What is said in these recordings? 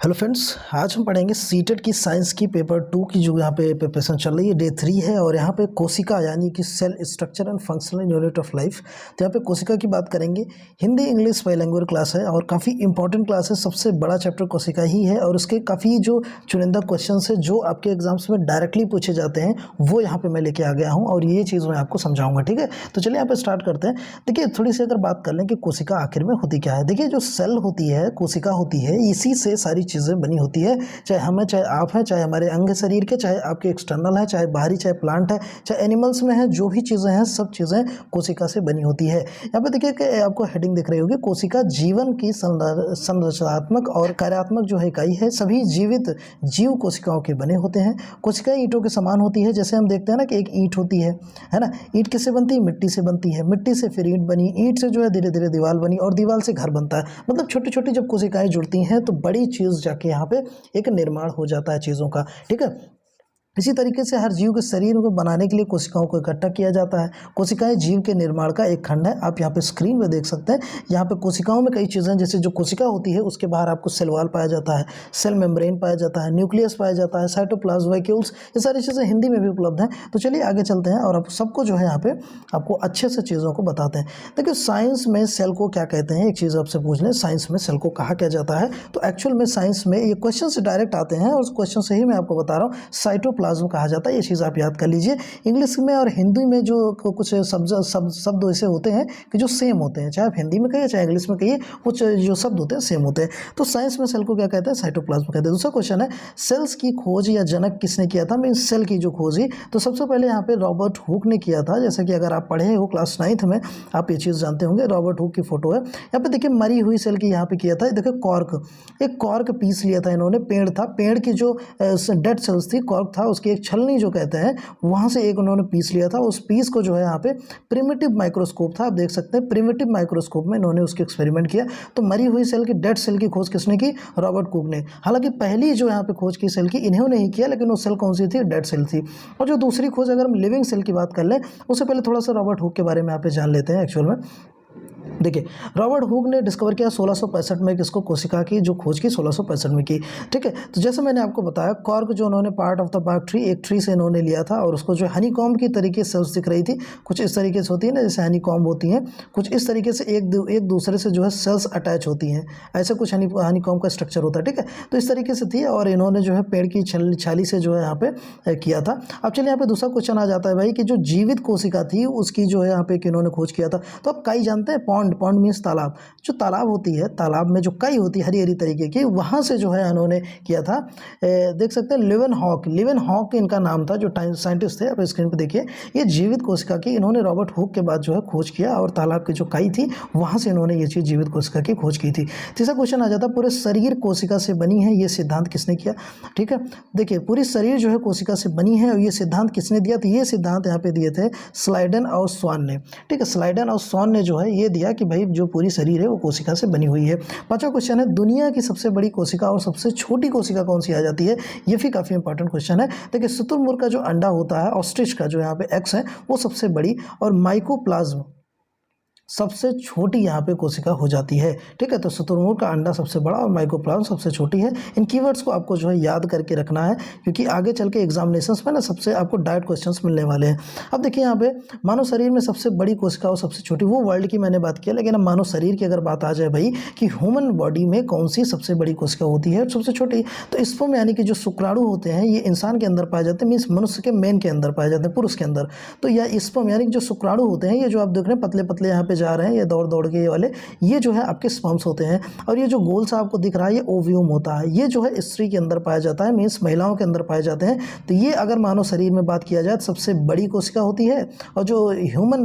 Hello friends, आज हम पढ़ेंगे सीटेट की साइंस की पेपर 2 की जो यहाँ पे प्रिपरेशन चल रही है। डे 3 है और यहाँ पे कोशिका यानी कि cell structure and functional unit of life. तो यहाँ पे कोशिका की बात करेंगे। हिंदी इंग्लिश बाइलिंगुअल क्लास है और काफ़ी इंपॉर्टेंट क्लास है। सबसे बड़ा चैप्टर कोशिका ही है और उसके काफ़ी जो चुनिंदा क्वेश्चन है जो आपके एग्जाम्स में डायरेक्टली पूछे जाते हैं वो यहाँ पर मैं लेके आ गया हूँ और ये चीज़ मैं आपको समझाऊँगा। ठीक है, तो चलिए यहाँ पर स्टार्ट करते हैं। देखिए, थोड़ी सी अगर बात कर लें कि कोशिका आखिर में होती क्या है। देखिए, जो सेल होती है, कोशिका होती है, इसी से सारी चीज़ें बनी होती है। चाहे हम हैं, चाहे आप हैं, चाहे हमारे अंग शरीर के, चाहे आपके एक्सटर्नल है, चाहे बाहरी, चाहे प्लांट है, चाहे एनिमल्स में है, जो भी चीज़ें हैं सब चीज़ें कोशिका से बनी होती है। यहाँ पे देखिए कि आपको हेडिंग दिख रही होगी, कोशिका जीवन की संरचनात्मक और कार्यात्मक जो है इकाई है। सभी जीवित जीव कोशिकाओं के बने होते हैं। कोशिकाएं ईंटों के समान होती है। जैसे हम देखते हैं ना कि एक ईंट होती है ना। ईंट किससे बनती है? मिट्टी से बनती है। मिट्टी से फिर ईंट बनी, ईंट से जो है धीरे धीरे दीवार बनी और दीवार से घर बनता है। मतलब छोटी छोटी जब कोशिकाएं जुड़ती हैं तो बड़ी चीज़ जाके यहाँ पे एक निर्माण हो जाता है चीज़ों का। ठीक है, इसी तरीके से हर जीव के शरीर को बनाने के लिए कोशिकाओं को इकट्ठा किया जाता है। कोशिकाएं जीव के निर्माण का एक खंड है। आप यहाँ पे स्क्रीन पे देख सकते हैं। यहाँ पे कोशिकाओं में कई चीज़ें, जैसे जो कोशिका होती है उसके बाहर आपको सेल वॉल पाया जाता है, सेल मेम्ब्रेन पाया जाता है, न्यूक्लियस पाया जाता है, साइटोप्लाज्म, वैक्यूल्स, ये सारी चीज़ें हिंदी में भी उपलब्ध हैं। तो चलिए आगे चलते हैं और आप सबको जो है यहाँ पे आपको अच्छे से चीज़ों को बताते हैं। देखिए, साइंस में सेल को क्या कहते हैं, एक चीज़ आपसे पूछ लें, साइंस में सेल को कहा क्या जाता है। तो एक्चुअल में साइंस में ये क्वेश्चन से डायरेक्ट आते हैं और उस क्वेश्चन से ही मैं आपको बता रहा हूँ। साइटोप्लाज्म कहा जाता है, ये चीज़ आप याद कर लीजिए। इंग्लिश में और हिंदी में जो कुछ शब्द ऐसे होते हैं कि जो सेम होते हैं, चाहे आप हिंदी में कहिए चाहे इंग्लिश में कहिए, कुछ जो शब्द होते हैं सेम होते हैं। तो साइंस में सेल को क्या कहते हैं? साइटोप्लाज्म कहते हैं। दूसरा क्वेश्चन है, सेल्स की खोज या जनक किसने किया था? मीन सेल की जो खोज ही, तो सबसे पहले यहाँ पे रॉबर्ट हुक ने किया था। जैसे कि अगर आप पढ़े हो क्लास 9th में, आप ये चीज़ जानते होंगे। रॉबर्ट हुक की फोटो है यहाँ पे। देखिए, मरी हुई सेल की यहाँ पे किया था। देखिए, कॉर्क, एक कॉर्क पीस लिया था इन्होंने। पेड़ था, पेड़ की जो डेड सेल्स थी, कॉर्क था, उसकी एक छलनी जो कहते हैं, वहाँ से एक उन्होंने पीस लिया था। उस पीस को जो है यहाँ पे प्रिमिटिव माइक्रोस्कोप था, आप देख सकते हैं, प्रिमिटिव माइक्रोस्कोप में इन्होंने उसके एक्सपेरिमेंट किया। तो मरी हुई सेल की, डेड सेल की खोज किसने की? रॉबर्ट हुक ने। हालांकि पहली जो यहाँ पे खोज की सेल की इन्होंने ही किया, लेकिन वो सेल कौन सी थी? डेड सेल थी। और जो दूसरी खोज, अगर हम लिविंग सेल की बात कर लें, उससे पहले थोड़ा सा रॉबर्ट हुक के बारे में यहाँ पे जान लेते हैं। एक्चुअल में देखिए, रॉबर्ट हुक ने डिस्कवर किया 1665 में, किसको? कोशिका की जो खोज की 1665 में की। ठीक है, तो जैसे मैंने आपको बताया, कॉर्क जो उन्होंने part of the bark tree, एक ट्री से इन्होंने लिया था और उसको जो हनी कॉम्ब की तरीके से सेल्स दिख रही थी, कुछ इस तरीके से होती है ना, जैसे हनी कॉम्ब होती हैं, कुछ इस तरीके से एक दूसरे से जो है सेल्स अटैच होती हैं, ऐसे कुछ हनी कॉम्ब का स्ट्रक्चर होता है। ठीक है, तो इस तरीके से थी और इन्होंने जो है पेड़ की छाली से जो है यहाँ पे किया था। अब चलिए यहाँ पे दूसरा क्वेश्चन आ जाता है भाई कि जो जीवित कोशिका थी उसकी जो है यहाँ पे इन्होंने खोज किया था। तो आप काई जानते हैं? पॉन्ड, पॉन्ड मीन्स तालाब। जो तालाब होती है, तालाब में जो काई होती है हरी हरी तरीके की, वहाँ से जो है इन्होंने किया था। देख सकते हैं, लिवेनहॉक इनका नाम था, जो साइंटिस्ट थे। आप स्क्रीन पे देखिए, ये जीवित कोशिका की इन्होंने रॉबर्ट हुक के बाद जो है खोज किया और तालाब की जो काई थी वहाँ से इन्होंने ये चीज़ जीवित कोशिका की खोज की थी। तीसरा क्वेश्चन आ जाता है, पूरे शरीर कोशिका से बनी है, ये सिद्धांत किसने किया? ठीक है, देखिए, पूरी शरीर जो है कोशिका से बनी है और ये सिद्धांत किसने दिया? तो ये सिद्धांत यहाँ पे दिए थे स्लाइडन और स्वान ने। ठीक है, स्लाइडन और स्वान ने जो है ये दिया कि भाई जो पूरी शरीर है वो कोशिका से बनी हुई है। पांचवा क्वेश्चन है, दुनिया की सबसे बड़ी कोशिका और सबसे छोटी कोशिका कौन सी आ जाती है? ये भी काफी इंपॉर्टेंट क्वेश्चन है। देखिए, शुतुरमुर्ग का जो अंडा होता है, ऑस्ट्रिच का जो यहाँ पे एक्स है, वो सबसे बड़ी, और माइकोप्लाज्म सबसे छोटी यहाँ पे कोशिका हो जाती है। ठीक है, तो शुतुरमुर्ग का अंडा सबसे बड़ा और माइकोप्लाज्म सबसे छोटी है। इन कीवर्ड्स को आपको जो है याद करके रखना है, क्योंकि आगे चल के एग्जामिनेशंस में ना सबसे आपको डायरेक्ट क्वेश्चंस मिलने वाले हैं। अब देखिए, यहाँ पे मानव शरीर में सबसे बड़ी कोशिका और सबसे छोटी, वो वर्ल्ड की मैंने बात किया, लेकिन अब मानव शरीर की अगर बात आ जाए भाई कि ह्यूमन बॉडी में कौन सी सबसे बड़ी कोशिका होती है और सबसे छोटी, तो स्पर्म यानी कि जो शुक्राणु होते हैं, ये इंसान के अंदर पाए जाते हैं, मीन्स मनुष्य के मेन के अंदर पाए जाते हैं, पुरुष के अंदर। तो यह स्पर्म यानी कि जो शुक्राणु होते हैं, ये जो आप देख रहे हैं पतले पतले यहाँ पे जा रहे हैं, ये दौड़ के ये वाले, ये जो है आपके स्पर्म्स होते हैं। और ये जो गोल सा आपको दिख रहा है, ये ओव्यूम होता है। ये जो है स्त्री के अंदर पाया जाता है, मीन्स महिलाओं के अंदर पाए जाते हैं। तो ये अगर मानव शरीर में बात किया जाए तो सबसे बड़ी कोशिका होती है, और जो ह्यूमन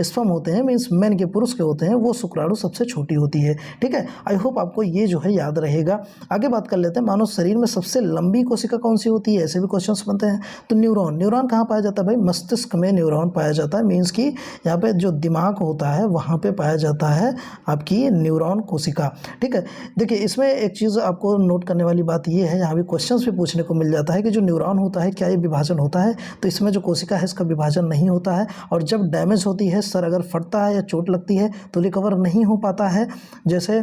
स्पर्म होते हैं, मीन्स मैन के, पुरुष के होते हैं, वो शुक्राणु सबसे छोटी होती है। ठीक है, आई होप आपको ये जो है याद रहेगा। आगे बात कर लेते हैं, मानव शरीर में सबसे लंबी कोशिका कौन सी होती है? ऐसे भी क्वेश्चन बनते हैं। तो न्यूरॉन, न्यूरॉन कहाँ पाया जाता है भाई? मस्तिष्क में न्यूरॉन पाया जाता है, मीन्स कि यहाँ पे जो दिमाग होता है वहाँ पे पाया जाता है आपकी न्यूरॉन कोशिका। ठीक है, देखिए, इसमें एक चीज़ आपको नोट करने वाली बात ये है, यहाँ भी क्वेश्चंस भी पूछने को मिल जाता है कि जो न्यूरॉन होता है क्या ये विभाजन होता है? तो इसमें जो कोशिका है इसका विभाजन नहीं होता है, और जब डैमेज होती है, सर अगर फटता है या चोट लगती है तो रिकवर नहीं हो पाता है। जैसे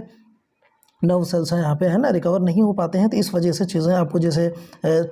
नर्व सेल्स हैं यहाँ पे, है ना, रिकवर नहीं हो पाते हैं, तो इस वजह से चीज़ें आपको जैसे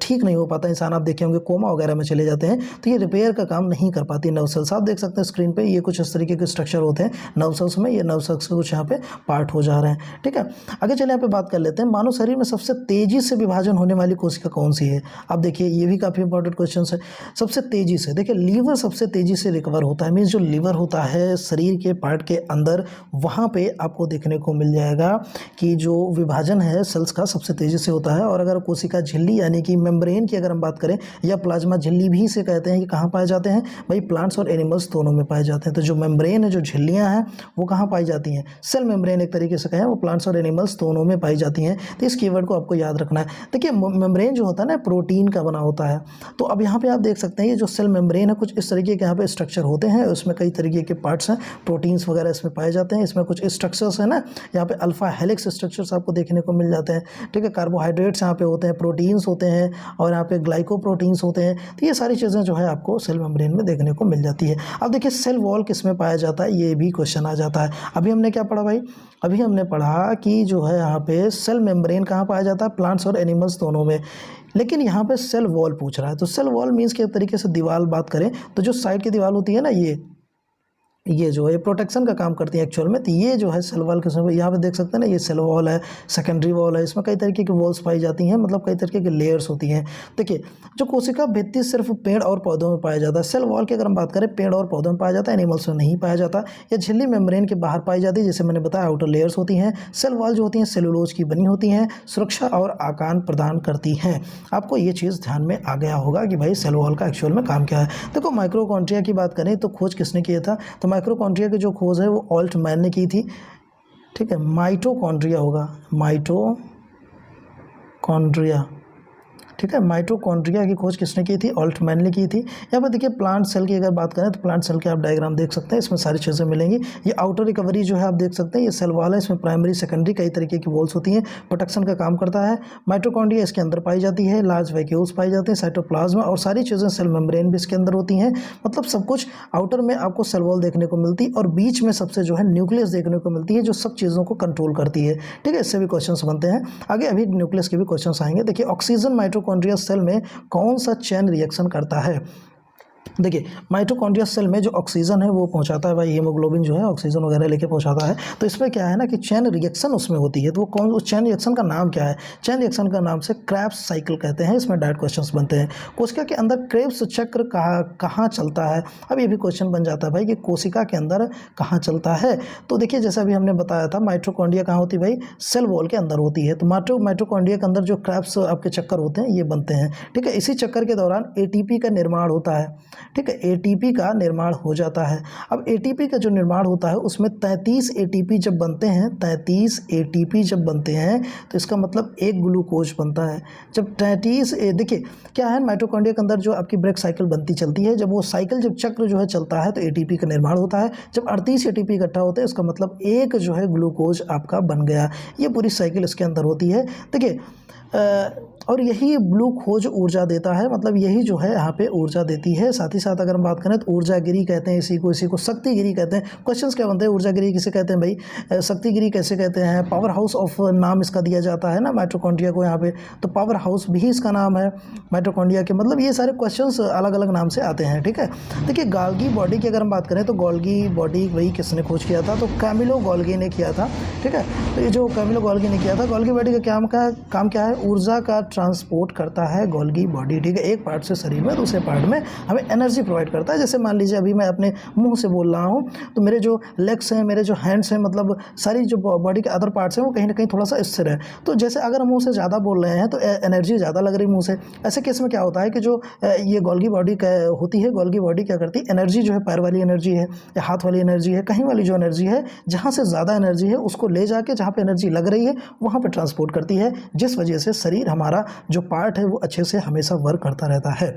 ठीक नहीं हो पाता, इंसान आप देखे होंगे कोमा वगैरह में चले जाते हैं, तो ये रिपेयर का काम नहीं कर पाती नर्व सेल्स। आप देख सकते हैं स्क्रीन पे ये कुछ इस तरीके के स्ट्रक्चर होते हैं नर्व सेल्स में, ये नर्व सेल्स के कुछ यहाँ पे पार्ट हो जा रहे हैं, ठीक है। आगे चले यहाँ पे बात कर लेते हैं, मानव शरीर में सबसे तेजी से विभाजन होने वाली कोशिका कौन सी है। आप देखिए ये भी काफ़ी इंपॉर्टेंट क्वेश्चन है। सबसे तेजी से, देखिए लीवर सबसे तेजी से रिकवर होता है, मीन्स जो लीवर होता है शरीर के पार्ट के अंदर, वहाँ पे आपको देखने को मिल जाएगा कि जो विभाजन है सेल्स का सबसे तेजी से होता है। और अगर कोशिका झिल्ली यानी कि मेम्ब्रेन की अगर हम बात करें, या प्लाज्मा झिल्ली भी से कहते हैं, कि कहाँ पाए जाते हैं भाई, प्लांट्स और एनिमल्स दोनों में पाए जाते हैं। तो जो मेम्ब्रेन है, जो झिल्लियाँ हैं, वो कहाँ पाई जाती हैं, सेल मेम्ब्रेन एक तरीके से कहें, वो प्लांट्स और एनिमल्स दोनों में पाई जाती हैं। तो इस कीवर्ड को आपको याद रखना है। देखिए मेम्ब्रेन जो होता है ना, प्रोटीन का बना होता है। तो अब यहाँ पे आप देख सकते हैं ये जो सेल मेम्ब्रेन है, कुछ इस तरीके के यहाँ पे स्ट्रक्चर होते हैं, उसमें कई तरीके के पार्ट्स हैं, प्रोटीन्स वगैरह इसमें पाए जाते हैं। इसमें कुछ स्ट्रक्चर्स है ना, यहाँ पे अल्फा हेलिक्स स्ट्रक्चर्स आपको देखने को मिल जाते हैं, ठीक है। कार्बोहाइड्रेट्स यहाँ पे होते हैं, प्रोटीन्स होते हैं, और यहाँ पे ग्लाइकोप्रोटीन्स होते हैं। तो ये सारी चीज़ें जो है आपको सेल मेम्ब्रेन में देखने को मिल जाती है। अब देखिए सेल वॉल किस में पाया जाता है, ये भी क्वेश्चन आ जाता है। अभी हमने क्या पढ़ा भाई, अभी हमने पढ़ा कि जो है यहाँ पे सेल मेम्ब्रेन कहाँ पाया जाता है, प्लांट्स और एनिमल्स दोनों में। लेकिन यहाँ पे सेल वॉल पूछ रहा है, तो सेल वॉल मीन्स के एक तरीके से दीवार बात करें तो जो साइड की दीवार होती है ना, ये जो है प्रोटेक्शन का काम करती है एक्चुअल में। तो ये जो है सेल वॉल के समय यहाँ पे देख सकते हैं ना, ये सेल वॉल है, सेकेंडरी वॉल है, इसमें कई तरीके की वॉल्स पाई जाती हैं, मतलब कई तरीके की लेयर्स होती हैं। देखिए जो कोशिका भित्ति सिर्फ पेड़ और पौधों में पाया जाता है। सेल वॉल की अगर हम बात करें, पेड़ और पौधों में पाया जाता है, एनिमल्स में नहीं पाया जाता। या झिल्ली मेम्ब्रेन के बाहर पाई जाती है, जैसे मैंने बताया आउटर लेयर्स होती हैं। सेल वॉल जो होती हैं सेलुलोज की बनी होती हैं, सुरक्षा और आकार प्रदान करती हैं। आपको ये चीज़ ध्यान में आ गया होगा कि भाई सेल वॉल का एक्चुअल में काम क्या है। देखो माइक्रोकॉन्ड्रिया की बात करें तो खोज किसने किया था, तो माइक्रोकॉन्ड्रिया की जो खोज है वो ऑल्टमैन ने की थी, ठीक है। माइटोकॉन्ड्रिया होगा, माइटोकॉन्ड्रिया, ठीक है। माइटोकॉन्ड्रिया की खोज किसने की थी, ऑल्टमैन ने की थी। यहाँ पर देखिए प्लांट सेल की अगर बात करें तो प्लांट सेल के आप डायग्राम देख सकते हैं, इसमें सारी चीज़ें मिलेंगी। ये आउटर रिकवरी जो है आप देख सकते हैं, ये सेल वॉल है, इसमें प्राइमरी सेकेंडरी कई तरीके की वॉल्स होती हैं, प्रोटेक्शन का काम करता है। माइटोकॉन्ड्रिया इसके अंदर पाई जाती है, लार्ज वैक्यूल्स पाई जाते हैं, साइटोप्लाज्मा, और सारी चीज़ें सेल मेम्ब्रेन भी इसके अंदर होती हैं। मतलब सब कुछ आउटर में आपको सेल वॉल देखने को मिलती है, और बीच में सबसे जो है न्यूक्लियस देखने को मिलती है, जो सब चीज़ों को कंट्रोल करती है, ठीक है। इससे भी क्वेश्चन बनते हैं आगे, अभी न्यूक्लियस के भी क्वेश्चन आएंगे। देखिए ऑक्सीजन माइटोकॉन्ड्रिया सेल में कौन सा चेन रिएक्शन करता है। देखिए माइटोकॉन्ड्रिया सेल में जो ऑक्सीजन है वो पहुंचाता है भाई, हीमोग्लोबिन जो है ऑक्सीजन वगैरह लेके पहुंचाता है। तो इसमें क्या है ना कि चेन रिएक्शन उसमें होती है, तो वो कौन, उस चेन रिएक्शन का नाम क्या है, चेन रिएक्शन का नाम से क्रेब्स साइकिल कहते हैं। इसमें डायरेक्ट क्वेश्चंस बनते हैं। कोशिका के अंदर क्रेब्स चक्र कहाँ चलता है। अब ये भी क्वेश्चन बन जाता है भाई कि कोशिका के अंदर कहाँ चलता है। तो देखिए जैसा अभी हमने बताया था, माइटोकॉन्ड्रिया कहाँ होती है भाई, सेल वॉल के अंदर होती है। तो माइटोकॉन्ड्रिया के अंदर जो क्रेब्स आपके चक्कर होते हैं ये बनते हैं, ठीक है। इसी चक्कर के दौरान एटीपी का निर्माण होता है, ठीक है, एटीपी का निर्माण हो जाता है। अब एटीपी का जो निर्माण होता है उसमें 33 एटीपी जब बनते हैं, 33 एटीपी जब बनते हैं तो इसका मतलब एक ग्लूकोज बनता है। जब 33 देखिए क्या है, माइटोकॉन्ड्रिया के अंदर जो आपकी ब्रेक साइकिल बनती चलती है, जब वो साइकिल जब चक्र जो है चलता है तो एटीपी का निर्माण होता है। जब 38 एटीपी इकट्ठा होते हैं उसका मतलब एक जो है ग्लूकोज आपका बन गया। ये पूरी साइकिल इसके अंदर होती है, देखिए। और यही ग्लूकोज ऊर्जा देता है, मतलब यही जो है यहाँ पे ऊर्जा देती है। साथ ही साथ अगर हम बात करें तो ऊर्जागिरी कहते हैं इसी को शक्तिगिरी कहते हैं। क्वेश्चंस क्या बनते हैं, ऊर्जागिरी किसे कहते हैं भाई, शक्तिगिरी कैसे कहते हैं, पावर हाउस ऑफ नाम इसका दिया जाता है ना माइटोकॉन्ड्रिया को यहाँ पे, तो पावर हाउस भी इसका नाम है माइटोकॉन्ड्रिया के। मतलब ये सारे क्वेश्चंस अलग अलग नाम से आते हैं, ठीक है। देखिए गोल्गी बॉडी की अगर हम बात करें तो गोल्गी बॉडी वही किसने खोज किया था, तो कैमिलो गोल्गी ने किया था, ठीक है। तो ये जो कैमिलो गोल्गी ने किया था, गोल्गी बॉडी का काम क्या है, ऊर्जा का ट्रांसपोर्ट करता है गोल्गी बॉडी, ठीक है। एक पार्ट से शरीर में दूसरे पार्ट में हमें एनर्जी प्रोवाइड करता है। जैसे मान लीजिए अभी मैं अपने मुंह से बोल रहा हूँ तो मेरे जो लेग्स हैं, मेरे जो हैंड्स हैं, मतलब सारी जो बॉडी के अदर पार्ट्स हैं वो कहीं ना कहीं थोड़ा सा स्थिर है। तो जैसे अगर मुंह से ज़्यादा बोल रहे हैं तो एनर्जी ज़्यादा लग रही मुंह से। ऐसे केस में क्या होता है कि जो ये गोल्गी बॉडी होती है, गोल्गी बॉडी क्या करती है, एनर्जी जो है पैर वाली एनर्जी है या हाथ वाली एनर्जी है, कहीं वाली जो एनर्जी है, जहाँ से ज़्यादा एनर्जी है उसको ले जाके जहाँ पे एनर्जी लग रही है वहाँ पर ट्रांसपोर्ट करती है, जिस वजह से शरीर हमारा जो पार्ट है वो अच्छे से हमेशा वर्क करता रहता है।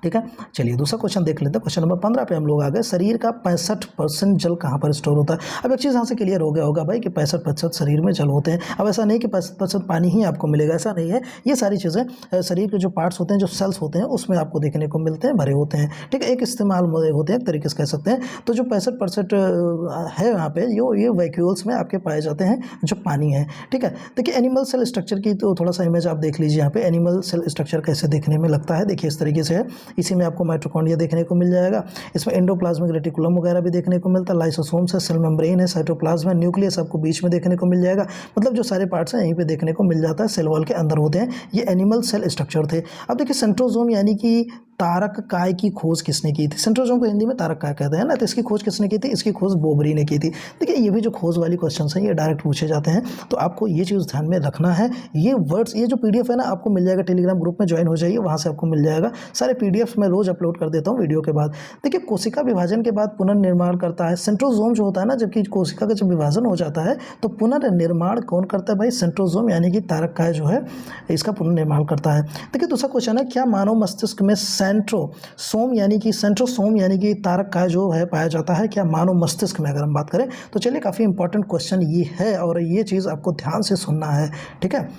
ठीक है। चलिए दूसरा क्वेश्चन देख लेते हैं। क्वेश्चन नंबर 15 पे हम लोग आ गए। शरीर का 65% जल कहाँ पर स्टोर होता है। अब एक चीज़ यहाँ से क्लियर हो गया होगा भाई कि 65% शरीर में जल होते हैं। अब ऐसा नहीं कि 65% पानी ही आपको मिलेगा, ऐसा नहीं है। ये सारी चीज़ें शरीर के जो पार्ट्स होते हैं, जो सेल्स होते हैं, उसमें आपको देखने को मिलते हैं, भरे होते हैं। ठीक है, एक इस्तेमाल होते हैं, एक तरीके से कह सकते हैं। तो जो 65% है यहाँ पे ये वैक्यूल्स में आपके पाए जाते हैं जो पानी है। ठीक है, देखिए एनिमल सेल स्ट्रक्चर की तो थोड़ा सा इमेज आप देख लीजिए। यहाँ पे एनिमल सेल स्ट्रक्चर कैसे देखने में लगता है, देखिए इस तरीके से है। इसी में आपको माइटोकॉन्ड्रिया देखने को मिल जाएगा। इसमें एंडोप्लाज्मिक रेटिकुलम वगैरह भी देखने को मिलता है, लाइसोसोम्स है, सेल मेम्ब्रेन है, साइटोप्लाज्म है, न्यूक्लियस आपको बीच में देखने को मिल जाएगा। मतलब जो सारे पार्ट्स हैं यहीं पे देखने को मिल जाता है, सेल वॉल के अंदर होते हैं। ये एनिमल सेल स्ट्रक्चर थे। अब देखिए सेंट्रोजोम यानी कि तारक काय की खोज किसने की थी। सेंट्रोजोम को हिंदी में तारक काय कहते हैं ना। तो इसकी खोज किसने की थी, इसकी खोज बोबरी ने की थी। देखिए ये भी जो खोज वाली क्वेश्चन हैं ये डायरेक्ट पूछे जाते हैं, तो आपको ये चीज़ ध्यान में रखना है। ये वर्ड्स, ये जो PDF है ना आपको मिल जाएगा, टेलीग्राम ग्रुप में ज्वाइन हो जाइए, वहाँ से आपको मिल जाएगा। सारे PDF मैं रोज अपलोड कर देता हूँ वीडियो के बाद। देखिए कोशिका विभाजन के बाद पुनर्निर्माण करता है सेंट्रोजोम जो होता है ना। जबकि कोशिका का जब विभाजन हो जाता है तो पुनर्निर्माण कौन करता है भाई, सेंट्रोजोम यानी कि तारक काय जो है इसका पुनर्निर्माण करता है। देखिए दूसरा क्वेश्चन है, क्या मानव मस्तिष्क में सेंट्रोसोम यानी कि तारक काय जो है पाया जाता है, क्या मानव मस्तिष्क में, अगर हम बात करें तो। चलिए काफ़ी इंपॉर्टेंट क्वेश्चन ये है और ये चीज़ आपको ध्यान से सुनना है। ठीक है,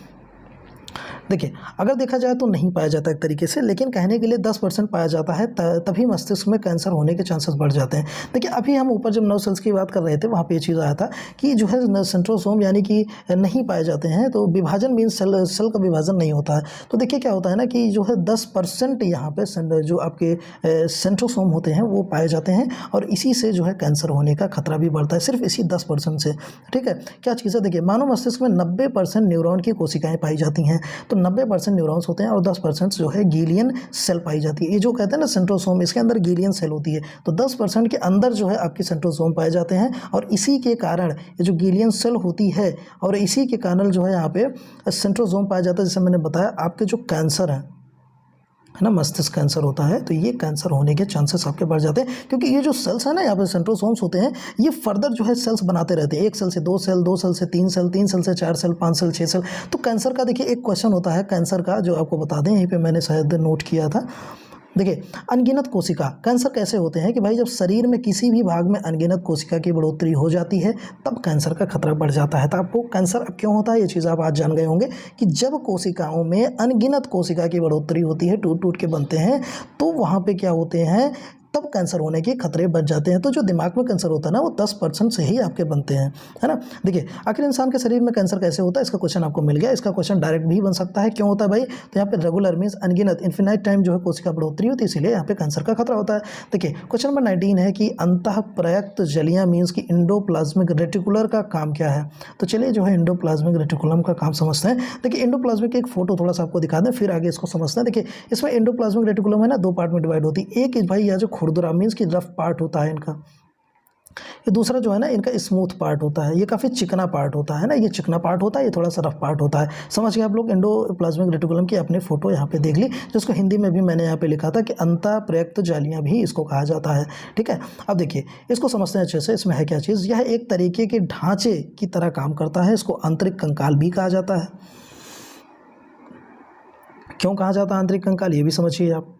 देखिए अगर देखा जाए तो नहीं पाया जाता एक तरीके से, लेकिन कहने के लिए 10% पाया जाता है, तभी मस्तिष्क में कैंसर होने के चांसेस बढ़ जाते हैं। देखिए अभी हम ऊपर जब नर्व सेल्स की बात कर रहे थे वहाँ पे ये चीज़ आया था कि जो है सेंट्रोसोम यानी कि नहीं पाए जाते हैं, तो विभाजन मीन्स सेल का विभाजन नहीं होता है। तो देखिए क्या होता है ना कि जो है 10% यहाँ पे जो आपके सेंट्रोसोम होते हैं वो पाए जाते हैं, और इसी से जो है कैंसर होने का खतरा भी बढ़ता है, सिर्फ इसी 10% से। ठीक है, क्या चीज़ है, देखिए मानव मस्तिष्क में 90% न्यूरॉन की कोशिकाएँ पाई जाती हैं। तो 90% न्यूरॉन्स होते हैं और 10% जो है गीलियन सेल पाई जाती है। ये जो कहते हैं ना सेंट्रोसोम, इसके अंदर गीलियन सेल होती है। तो 10% के अंदर जो है आपकी सेंट्रोसोम पाए जाते हैं, और इसी के कारण ये जो गीलियन सेल होती है और इसी के कारण जो है यहाँ पे सेंट्रोसोम पाया जाता है। जैसे मैंने बताया आपके जो कैंसर है ना, मस्तिष्क कैंसर होता है, तो ये कैंसर होने के चांसेस आपके बढ़ जाते हैं, क्योंकि ये जो सेल्स है ना यहाँ पे सेंट्रोसोम्स होते हैं, ये फर्दर जो है सेल्स बनाते रहते हैं। एक सेल से 2 सेल, 2 सेल से 3 सेल, 3 सेल से 4 सेल, 5 सेल, 6 सेल। तो कैंसर का देखिए एक क्वेश्चन होता है कैंसर का, जो आपको बता दें, यहीं पर मैंने शायद नोट किया था। देखिए अनगिनत कोशिका कैंसर कैसे होते हैं कि भाई जब शरीर में किसी भी भाग में अनगिनत कोशिका की बढ़ोतरी हो जाती है तब कैंसर का खतरा बढ़ जाता है। तो आपको कैंसर अब क्यों होता है ये चीज़ आप आज जान गए होंगे कि जब कोशिकाओं में अनगिनत कोशिका की बढ़ोतरी होती है, टूट टूट के बनते हैं, तो वहाँ पे क्या होते हैं, तब कैंसर होने के खतरे बढ़ जाते हैं। तो जो दिमाग में कैंसर होता है ना वो 10% से ही आपके बनते हैं, है ना। देखिए आखिर इंसान के शरीर में कैंसर कैसे होता है, इसका क्वेश्चन आपको मिल गया। इसका क्वेश्चन डायरेक्ट भी बन सकता है, क्यों होता है भाई, तो यहाँ पे रेगुलर मीन्स अनगिनत, इन्फिनाइट टाइम जो है कोशिका बढ़ोतरी होती है, इसीलिए यहाँ पे कैंसर का खतरा होता है। देखिए क्वेश्चन नंबर 19 है कि अंतःप्रयुक्त जलियां मीन्स की इंडोप्लाज्मिक रेटिकुलर का काम क्या है। तो चलिए जो है इंडोप्लाज्मिक रेटिकुलम का काम समझते हैं। देखिए इंडोप्लाज्मिक की एक फोटो थोड़ा सा आपको दिखा दें, फिर आगे इसको समझते हैं। देखिए इसमें इंडोप्लाज्मिक रेटिकुलम है ना, 2 पार्ट में डिवाइड होती है। एक भाई यह जो खुरदुरा मीन्स की रफ पार्ट होता है इनका, ये दूसरा जो है ना इनका स्मूथ पार्ट होता है, ये काफ़ी चिकना पार्ट होता है ना, ये चिकना पार्ट होता है, ये थोड़ा सा रफ पार्ट होता है। समझ गए आप लोग। एंडोप्लाज्मिक रेटिकुलम की अपनी फोटो यहाँ पे देख ली, जिसको हिंदी में भी मैंने यहाँ पे लिखा था कि अंतःप्रयुक्त जालियाँ भी इसको कहा जाता है। ठीक है, अब देखिए इसको समझते हैं अच्छे से। इसमें है क्या चीज़, यह एक तरीके के ढांचे की तरह काम करता है, इसको आंतरिक कंकाल भी कहा जाता है। क्यों कहा जाता है आंतरिक कंकाल, ये भी समझिए आप।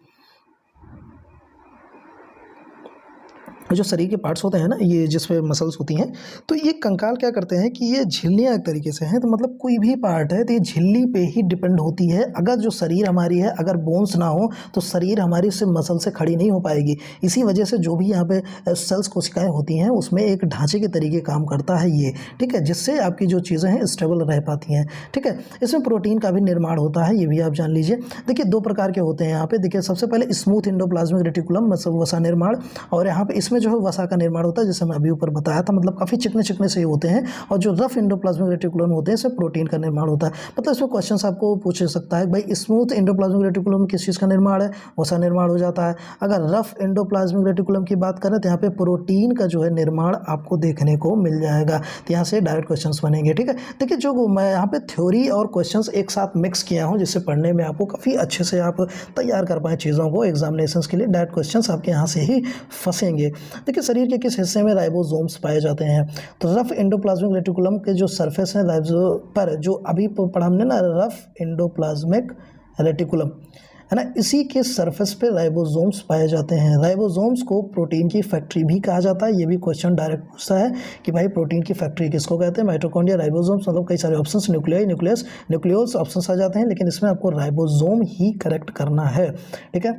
जो शरीर के पार्ट्स होते हैं ना, ये जिसमें मसल्स होती हैं, तो ये कंकाल क्या करते हैं कि ये झिल्लियाँ एक तरीके से हैं। तो मतलब कोई भी पार्ट है तो ये झिल्ली पे ही डिपेंड होती है। अगर जो शरीर हमारी है, अगर बोन्स ना हो तो शरीर हमारी से मसल से खड़ी नहीं हो पाएगी। इसी वजह से जो भी यहाँ पे सेल्स कोशिकाएँ होती हैं उसमें एक ढांचे के तरीके काम करता है ये। ठीक है, जिससे आपकी जो चीज़ें हैं स्टेबल रह पाती हैं। ठीक है, इसमें प्रोटीन का भी निर्माण होता है, ये भी आप जान लीजिए। देखिए 2 प्रकार के होते हैं यहाँ पे। देखिए सबसे पहले स्मूथ इंडोप्लाज्मिक रेटिकुलम, वसा निर्माण, और यहाँ पे इसमें जो है वसा का निर्माण होता है, जैसे मैं अभी ऊपर बताया था। मतलब काफ़ी चिकने चिकने से होते हैं। और जो रफ इंडोप्लाज्मिक रेटिकुलम होते हैं इसमें प्रोटीन का निर्माण होता है। मतलब इसमें क्वेश्चन आपको पूछ सकता है भाई स्मूथ इंडोप्लाज्मिक रेटिकुलम में किस चीज़ का निर्माण है, वसा निर्माण हो जाता है। अगर रफ इंडोप्लाज्मिक रेटिकुलम की बात करें तो यहाँ पे प्रोटीन का जो है निर्माण आपको देखने को मिल जाएगा। तो यहाँ से डायरेक्ट क्वेश्चन बनेंगे। ठीक है, देखिए जो मैं यहाँ पे थ्योरी और क्वेश्चन एक साथ मिक्स किया हूँ, जिससे पढ़ने में आपको काफ़ी अच्छे से आप तैयार कर पाएँ चीज़ों को एग्जामिनेशन के लिए। डायरेक्ट क्वेश्चन आपके यहाँ से ही फंसेंगे। देखिए शरीर के किस हिस्से में राइबोसोम्स पाए जाते हैं, तो रफ इंडोप्लाज्मिक रेटिकुलम के जो सरफेस है पर जो अभी पढ़ा हमने ना, रफ इंडोप्लाज्मिक रेटिकुलम, है ना, इसी के सरफेस पे राइबोसोम्स पाए जाते हैं। राइबोसोम्स को प्रोटीन की फैक्ट्री भी कहा जाता है। ये भी क्वेश्चन डायरेक्ट पूछता है कि भाई प्रोटीन की फैक्ट्री किसको कहते हैं। माइटोकॉन्ड्रिया, राइबोसोम्स, मतलब कई सारे ऑप्शंस, न्यूक्लियाई, न्यूक्लियस, न्यूक्लियोल्स ऑप्शंस आ जाते हैं, लेकिन इसमें आपको राइबोसोम ही करेक्ट करना है। ठीक है,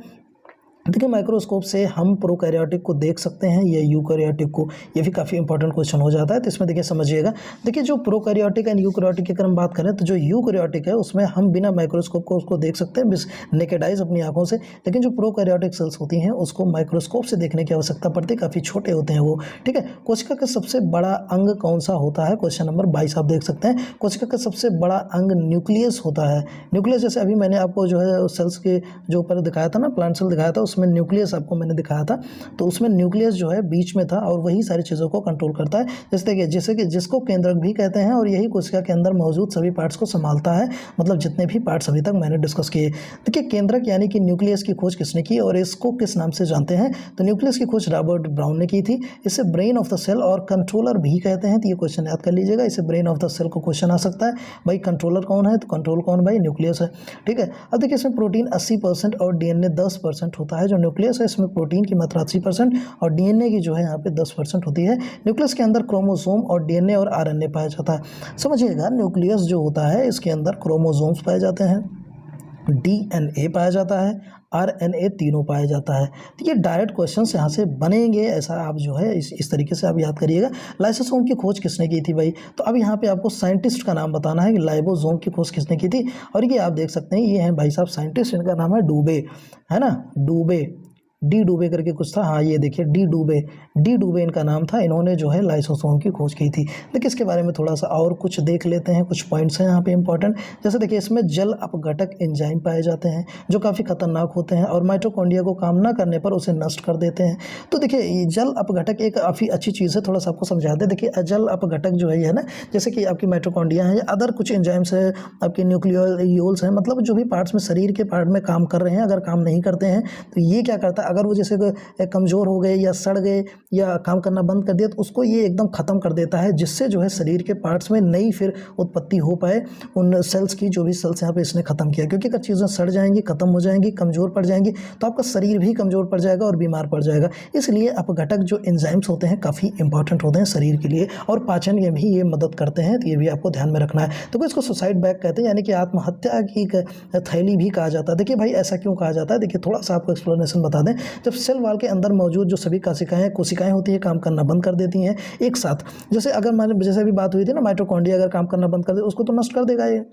देखिए माइक्रोस्कोप से हम प्रोकैरियोटिक को देख सकते हैं या यूकैरियोटिक को, ये भी काफ़ी इंपॉर्टेंट क्वेश्चन हो जाता है। तो इसमें देखिए समझिएगा, देखिए जो प्रोकैरियोटिक एंड यूकैरियोटिक की अगर हम बात करें तो जो यूकैरियोटिक है उसमें हम बिना माइक्रोस्कोप को उसको देख सकते हैं, नेकेड आइज अपनी आंखों से। लेकिन जो प्रोकैरियोटिक सेल्स होती हैं उसको माइक्रोस्कोप से देखने की आवश्यकता पड़ती है, काफ़ी छोटे होते हैं वो। ठीक है, कोशिका का सबसे बड़ा अंग कौन सा होता है, क्वेश्चन नंबर 22 आप देख सकते हैं। कोशिका का सबसे बड़ा अंग न्यूक्लियस होता है। न्यूक्लियस जैसे अभी मैंने आपको जो है सेल्स के जो ऊपर दिखाया था ना, प्लांट सेल दिखाया था, उसमें न्यूक्लियस आपको मैंने दिखाया था, तो उसमें न्यूक्लियस जो है बीच में था और वही सारी चीज़ों को कंट्रोल करता है। जैसे कि जिसको केंद्रक भी कहते हैं, और यही कोशिका के अंदर मौजूद सभी पार्ट्स को संभालता है, मतलब जितने भी पार्ट्स अभी तक मैंने डिस्कस किए। देखिए केंद्रक यानी कि न्यूक्लियस की खोज किसने की और इसको किस नाम से जानते हैं, तो न्यूक्लियस की खोज रॉबर्ट ब्राउन ने की थी। इसे ब्रेन ऑफ द सेल और कंट्रोलर भी कहते हैं, तो ये क्वेश्चन याद कर लीजिएगा। इसे ब्रेन ऑफ द सेल को क्वेश्चन आ सकता है, भाई कंट्रोलर कौन है, तो कंट्रोल कौन, भाई न्यूक्लियस है। ठीक है, अब देखिए इसमें प्रोटीन 80% और डीएनए 10% होता है। जो न्यूक्लियस है इसमें प्रोटीन की मात्रा 80% और डीएनए की जो है यहाँ पे 10% होती है। न्यूक्लियस के अंदर क्रोमोसोम और डीएनए और आरएनए पाया जाता है। समझिएगा, न्यूक्लियस जो होता है इसके अंदर क्रोमोसोम्स पाए जाते हैं, डीएनए पाया जाता है, आरएनए तीनों पाया जाता है। तो ये डायरेक्ट क्वेश्चंस यहाँ से बनेंगे, ऐसा आप जो है इस तरीके से आप याद करिएगा। लाइसोसोम की खोज किसने की थी भाई, तो अब यहाँ पे आपको साइंटिस्ट का नाम बताना है कि लाइबोसोम की खोज किसने की थी। और ये आप देख सकते हैं, ये हैं भाई साहब साइंटिस्ट, इनका नाम है डूबे, है ना, डूबे, डी डूबे करके कुछ था, हाँ ये देखिए डी डूबे इनका नाम था। इन्होंने जो है लाइसोसोम की खोज की थी। देखिए इसके बारे में थोड़ा सा और कुछ देख लेते हैं, कुछ पॉइंट्स हैं यहाँ पे इंपॉर्टेंट। जैसे देखिए इसमें जल अपघटक एंजाइम पाए जाते हैं जो काफ़ी खतरनाक होते हैं और माइटोकॉन्ड्रिया को काम ना करने पर उसे नष्ट कर देते हैं। तो देखिए जल अपघटक एक काफ़ी अच्छी चीज़ है, थोड़ा सा आपको समझा दें। देखिए जल अपघटक जो है ना, जैसे कि आपकी माइटोकॉन्ड्रिया है या अदर कुछ एंजाइम्स है, आपके न्यूक्लियोल्स हैं, मतलब जो भी पार्ट्स में शरीर के पार्ट में काम कर रहे हैं, अगर काम नहीं करते हैं तो ये क्या करता है, अगर वो जैसे कमज़ोर हो गए या सड़ गए या काम करना बंद कर दिया तो उसको ये एकदम ख़त्म कर देता है, जिससे जो है शरीर के पार्ट्स में नई फिर उत्पत्ति हो पाए उन सेल्स की, जो भी सेल्स यहाँ पे इसने ख़त्म किया। क्योंकि अगर चीज़ें सड़ जाएंगी, ख़त्म हो जाएंगी, कमज़ोर पड़ जाएंगी तो आपका शरीर भी कमज़ोर पड़ जाएगा और बीमार पड़ जाएगा। इसलिए अपघटक जो एंजाइम्स होते हैं काफ़ी इंपॉर्टेंट होते हैं शरीर के लिए और पाचन में भी ये मदद करते हैं, तो ये भी आपको ध्यान में रखना है। तो इसको सुसाइड बैग कहते हैं, यानी कि आत्महत्या की थैली भी कहा जाता है। देखिए भाई ऐसा क्यों कहा जाता है, देखिए थोड़ा सा आपको एक्सप्लेनेशन बता दें। जब सेल वाल के अंदर मौजूद जो सभी कोशिकाएं होती है काम करना बंद कर देती हैं एक साथ, जैसे अगर मैंने जैसे अभी बात हुई थी ना, माइटोकॉन्ड्रिया अगर काम करना बंद कर दे उसको तो नष्ट कर देगा ये,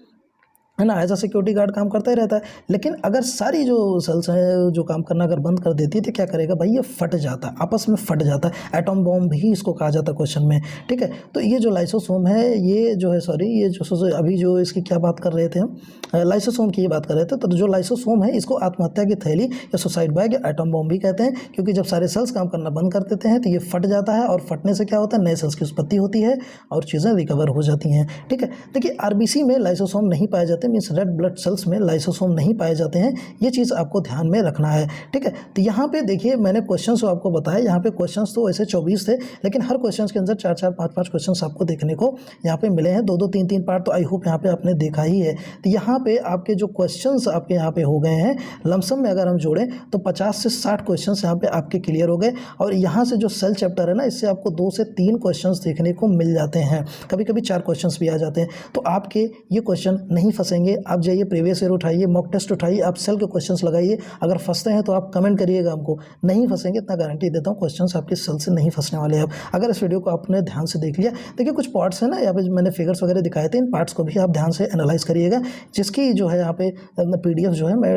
है ना, एज अ सिक्योरिटी गार्ड काम करता ही रहता है। लेकिन अगर सारी जो सेल्स हैं जो काम करना अगर बंद कर देती है तो क्या करेगा भाई, ये फट जाता है, आपस में फट जाता है। एटॉम बॉम्ब भी इसको कहा जाता है क्वेश्चन में। ठीक है, तो ये जो लाइसोसोम है, ये जो है ये जो अभी जो इसकी क्या बात कर रहे थे हम, लाइसोसोम की ये बात कर रहे थे। तो जो लाइसोसोम है इसको आत्महत्या की थैली या सुसाइड बैग या एटॉम बॉम्ब भी कहते हैं, क्योंकि जब सारे सेल्स काम करना बंद कर देते हैं तो ये फट जाता है और फटने से क्या होता है, नए सेल्स की उत्पत्ति होती है और चीज़ें रिकवर हो जाती हैं। ठीक है, देखिए आरबीसी में लाइसोसोम नहीं पाए जाते, मीन्स रेड ब्लड सेल्स में लाइसोसोम नहीं पाए जाते हैं, ये चीज़ आपको ध्यान में रखना है। ठीक है, तो यहाँ पे देखिए मैंने क्वेश्चंस आपको बताया, यहाँ पे क्वेश्चंस तो वैसे 24 थे, लेकिन हर क्वेश्चंस के अंदर 4-4, 5-5 क्वेश्चंस आपको देखने को यहाँ पे मिले हैं, 2-2, 3-3 पार्ट तो आई होप यहाँ पे आपने देखा ही है। तो यहाँ पे आपके जो क्वेश्चंस आपके यहाँ पे हो गए हैं, लमसम में अगर हम जोड़ें तो 50 से 60 क्वेश्चंस यहाँ पे आपके क्लियर हो गए। और यहाँ से जो सेल चैप्टर है ना, इससे आपको 2 से 3 क्वेश्चंस देखने को मिल जाते हैं, कभी कभी 4 क्वेश्चंस भी आ जाते हैं। तो आपके ये क्वेश्चन नहीं फंसेंगे। आप जाइए प्रीवियस ईयर उठाइए, मॉक टेस्ट उठाइए, आप सेल के क्वेश्चंस लगाइए। अगर फंसते हैं तो आप कमेंट करिएगा हमको, नहीं फंसेंगे इतना गारंटी देता हूँ, क्वेश्चंस आपके सेल से नहीं फंसने वाले हैं। अगर इस वीडियो को आपने ध्यान से देख लिया, देखिए कुछ पार्ट्स है ना यहाँ पे मैंने फिगर्स वगैरह दिखाए थे, इन पार्ट्स को भी आप ध्यान से एनालाइज करिएगा, जिसकी जो है यहाँ पे PDF जो है मैं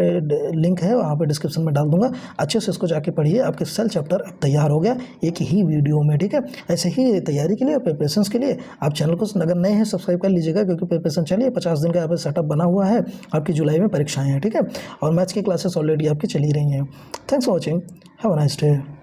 लिंक है वहाँ पे डिस्क्रिप्शन में डाल दूंगा, अच्छे से इसको जाके पढ़िए। आपके सेल चैप्टर अब तैयार हो गया एक ही वीडियो में। ठीक है, ऐसे ही तैयारी के लिए और प्रिपरेशंस के लिए आप चैनल को अगर नए हैं सब्सक्राइब कर लीजिएगा, क्योंकि प्रिपरेशन चलिए 50 दिन का यहाँ पे सेटअप बना हुआ है। आपकी जुलाई में परीक्षाएं हैं, ठीक है, और मैथ्स की क्लासेस ऑलरेडी आपकी चली रही हैं। Thanks for watching, have a nice day.